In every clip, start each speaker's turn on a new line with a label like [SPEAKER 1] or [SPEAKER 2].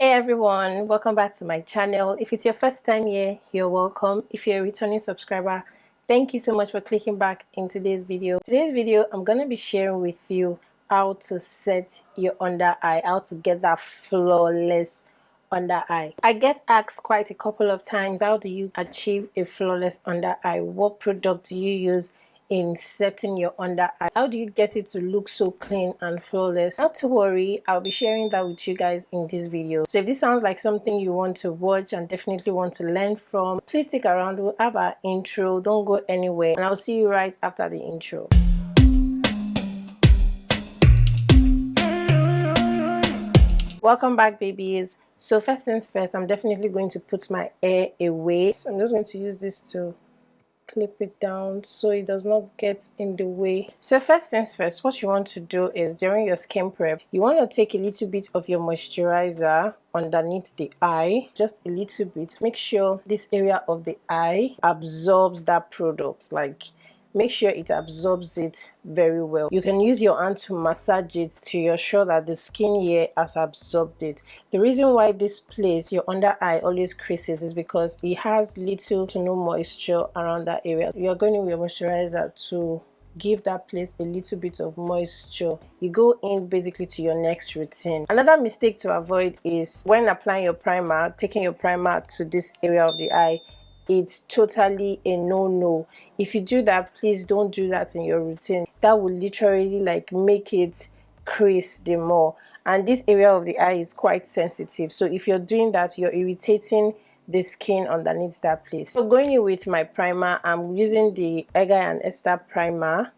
[SPEAKER 1] Hey everyone, welcome back to my channel. If it's your first time here, you're welcome. If you're a returning subscriber, thank you so much for clicking back in today's video. Today's video, I'm going to be sharing with you how to set your under eye, how to get that flawless under eye. I get asked quite a couple of times, how do you achieve a flawless under eye? What product do you use in setting your under eye? How do you get it to look so clean and flawless? Not to worry, I'll be sharing that with you guys in this video. So if this sounds like something you want to watch and definitely want to learn from, please stick around. We'll have our intro. Don't go anywhere, and I'll see you right after the intro. Welcome back, babies. So first things first, I'm definitely going to put my hair away. So I'm just going to use this to clip it down so it does not get in the way. So first things first, what you want to do is during your skin prep, you want to take a little bit of your moisturizer underneath the eye, just a little bit. Make sure this area of the eye absorbs that product, like make sure it absorbs it very well. You can use your hand to massage it to ensure that the skin here has absorbed it. The reason why this place, your under eye, always creases is because it has little to no moisture around that area. You're going to use your moisturizer to give that place a little bit of moisture. You go in basically to your next routine. Another mistake to avoid is when applying your primer, taking your primer to this area of the eye. It's totally a no-no. If you do that, please don't do that in your routine. That will literally like make it crease the more, and this area of the eye is quite sensitive, so if you're doing that, you're irritating the skin underneath that place. So going in with my primer, I'm using the Egg Eye and Esther primer.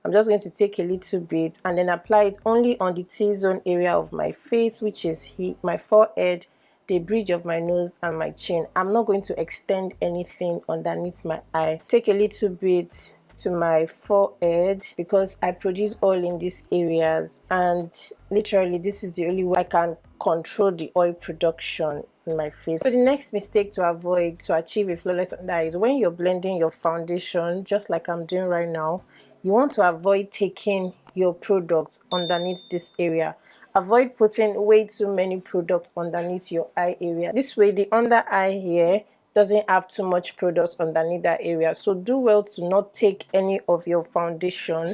[SPEAKER 1] I'm just going to take a little bit and then apply it only on the T-zone area of my face, which is here, my forehead, the bridge of my nose and my chin. I'm not going to extend anything underneath my eye. Take a little bit to my forehead because I produce oil in these areas, and literally this is the only way I can control the oil production in my face. So the next mistake to avoid to achieve a flawless under eye is when you're blending your foundation, just like I'm doing right now, you want to avoid taking your products underneath this area. Avoid putting way too many products underneath your eye area. This way the under eye here doesn't have too much products underneath that area. So do well to not take any of your foundation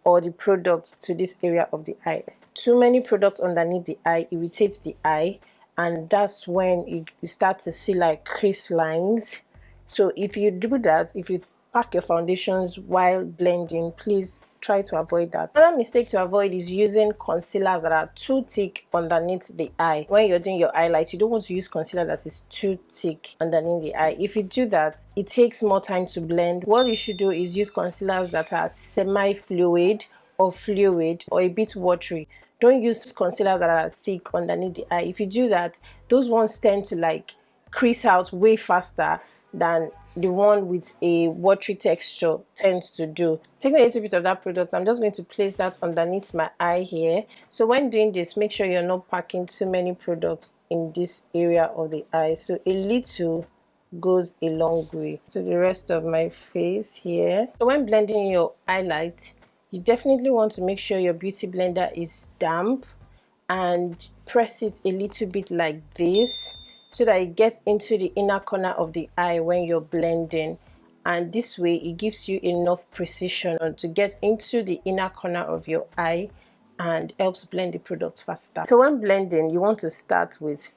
[SPEAKER 1] or the products to this area of the eye. Too many products underneath the eye irritates the eye, and that's when you start to see like crease lines. So if you do that, if you pack your foundations while blending, please try to avoid that. Another mistake to avoid is using concealers that are too thick underneath the eye. When you're doing your highlights, you don't want to use concealer that is too thick underneath the eye. If you do that, it takes more time to blend. What you should do is use concealers that are semi-fluid or fluid or a bit watery. Don't use concealers that are thick underneath the eye. If you do that, those ones tend to like crease out way faster than the one with a watery texture tends to do. Taking a little bit of that product, I'm just going to place that underneath my eye here. So when doing this, make sure you're not packing too many products in this area of the eye. So a little goes a long way. So the rest of my face here. So when blending your highlight, you definitely want to make sure your beauty blender is damp and press it a little bit like this, so that it gets into the inner corner of the eye when you're blending, and this way it gives you enough precision to get into the inner corner of your eye and helps blend the product faster. So when blending, you want to start with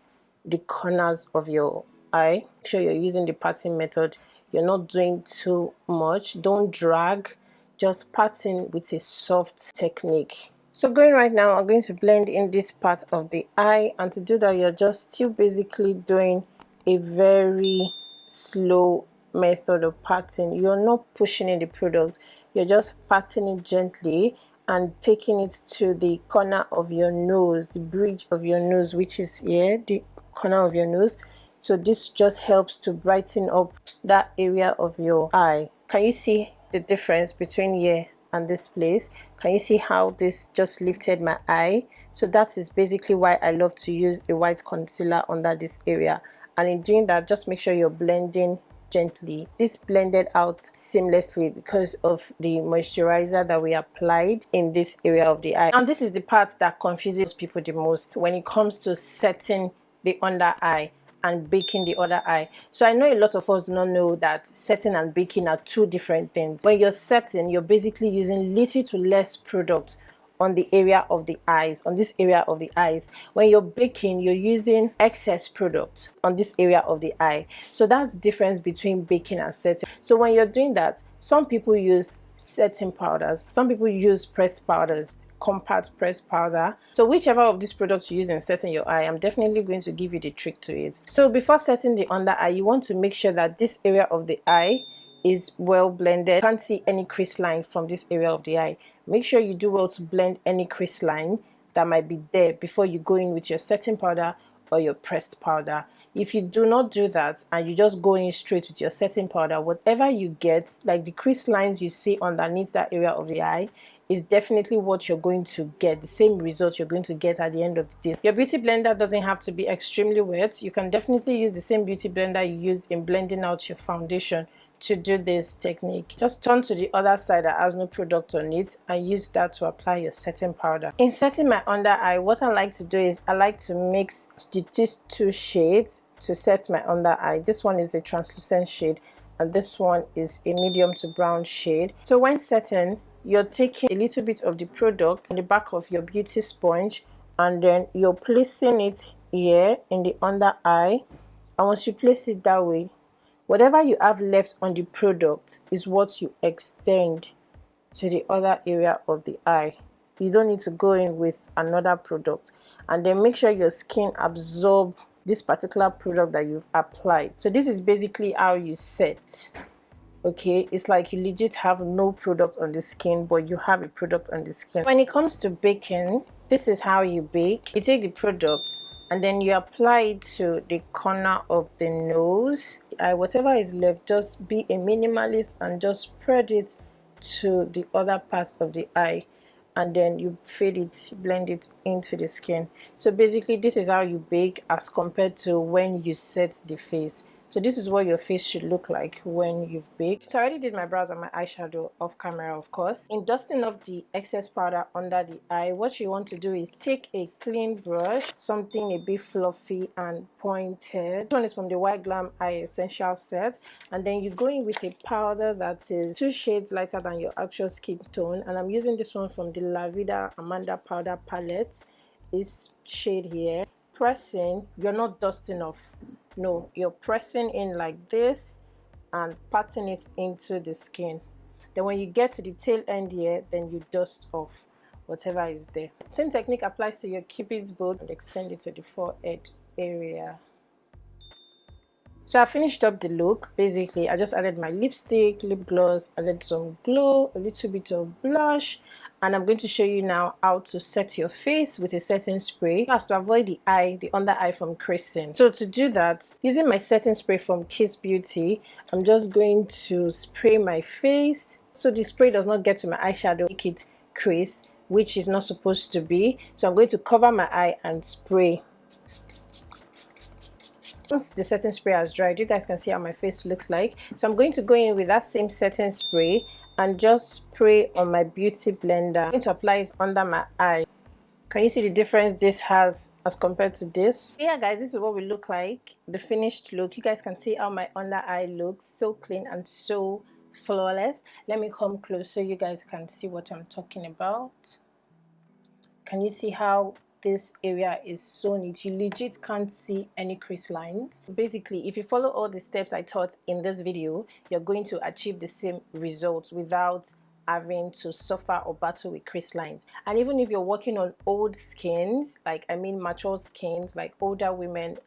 [SPEAKER 1] the corners of your eye. Make sure you're using the patting method. You're not doing too much. Don't drag, just patting with a soft technique. So going right now, I'm going to blend in this part of the eye, and to do that, you're just still basically doing a very slow method of patting. You're not pushing in the product, you're just patting it gently and taking it to the corner of your nose, the bridge of your nose, which is here, the corner of your nose. So this just helps to brighten up that area of your eye. Can you see the difference between here and this place? Can you see how this just lifted my eye? So that is basically why I love to use a white concealer under this area. And in doing that, just make sure you're blending gently. This blended out seamlessly because of the moisturizer that we applied in this area of the eye. And this is the part that confuses people the most when it comes to setting the under eye and baking the other eye. So I know a lot of us do not know that setting and baking are two different things. When you're setting, you're basically using little to less product on the area of the eyes, on this area of the eyes. When you're baking, you're using excess product on this area of the eye. So that's the difference between baking and setting. So when you're doing that, some people use setting powders, some people use pressed powders, compact pressed powder. So whichever of these products you use in setting your eye, I'm definitely going to give you the trick to it. So before setting the under eye, you want to make sure that this area of the eye is well blended. You can't see any crease line from this area of the eye. Make sure you do well to blend any crease line that might be there before you go in with your setting powder or your pressed powder. If you do not do that and you just go in straight with your setting powder, whatever you get, like the crease lines you see underneath that area of the eye, is definitely what you're going to get, the same result you're going to get at the end of the day. Your beauty blender doesn't have to be extremely wet. You can definitely use the same beauty blender you used in blending out your foundation to do this technique. Just turn to the other side that has no product on it and use that to apply your setting powder. In setting my under eye, what I like to do is I like to mix these two shades to set my under eye. This one is a translucent shade and this one is a medium to brown shade. So when setting, you're taking a little bit of the product on the back of your beauty sponge and then you're placing it here in the under eye, and once you place it that way, whatever you have left on the product is what you extend to the other area of the eye. You don't need to go in with another product. And then make sure your skin absorbs this particular product that you've applied. So this is basically how you set. Okay, it's like you legit have no product on the skin, but you have a product on the skin. When it comes to baking, this is how you bake. You take the product and then you apply it to the corner of the nose. Whatever is left, just be a minimalist and just spread it to the other part of the eye, and then you fade it, blend it into the skin. So basically this is how you bake as compared to when you set the face. So this is what your face should look like when you've baked. So I already did my brows and my eyeshadow off camera, of course. In dusting off the excess powder under the eye, what you want to do is take a clean brush, something a bit fluffy and pointed. This one is from the White Glam Eye Essential set, and then you go in with a powder that is 2 shades lighter than your actual skin tone, and I'm using this one from the La Vida Amanda powder palette. This shade here. Pressing, you're not dusting off. No, you're pressing in like this and patting it into the skin. Then when you get to the tail end here, then you dust off whatever is there. Same technique applies to your Cupid's bow and extend it to the forehead area. So I finished up the look. Basically, I just added my lipstick, lip gloss, added some glow, a little bit of blush, and I'm going to show you now how to set your face with a setting spray as to avoid the eye, the under eye from creasing. So to do that, using my setting spray from Kiss Beauty, I'm just going to spray my face so the spray does not get to my eyeshadow, make it crease, which is not supposed to be. So I'm going to cover my eye and spray. Once the setting spray has dried, you guys can see how my face looks like. So I'm going to go in with that same setting spray and just spray on my beauty blender. I'm going to apply it under my eye. Can you see the difference this has as compared to this? Yeah guys, this is what we look like, the finished look. You guys can see how my under eye looks, so clean and so flawless. Let me come close so you guys can see what I'm talking about. Can you see how this area is so neat? You legit can't see any crease lines. Basically, if you follow all the steps I taught in this video, you're going to achieve the same results without having to suffer or battle with crease lines. And even if you're working on old skins, like I mean mature skins, like older women,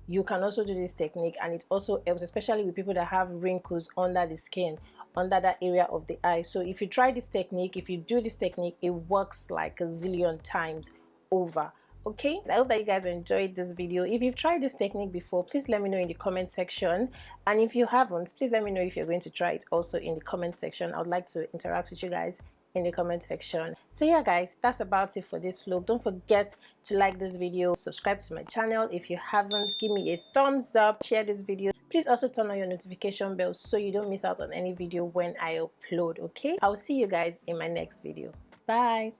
[SPEAKER 1] you can also do this technique, and it also helps, especially with people that have wrinkles under the skin, under that area of the eye. So if you try this technique, if you do this technique, it works like a zillion times over. Okay, I hope that you guys enjoyed this video. If you've tried this technique before, please let me know in the comment section, and if you haven't, please let me know if you're going to try it also in the comment section. I would like to interact with you guys in the comment section. So yeah guys, that's about it for this vlog. Don't forget to like this video, subscribe to my channel if you haven't, give me a thumbs up, share this video. Please also turn on your notification bell so you don't miss out on any video when I upload. Okay, I'll see you guys in my next video. Bye.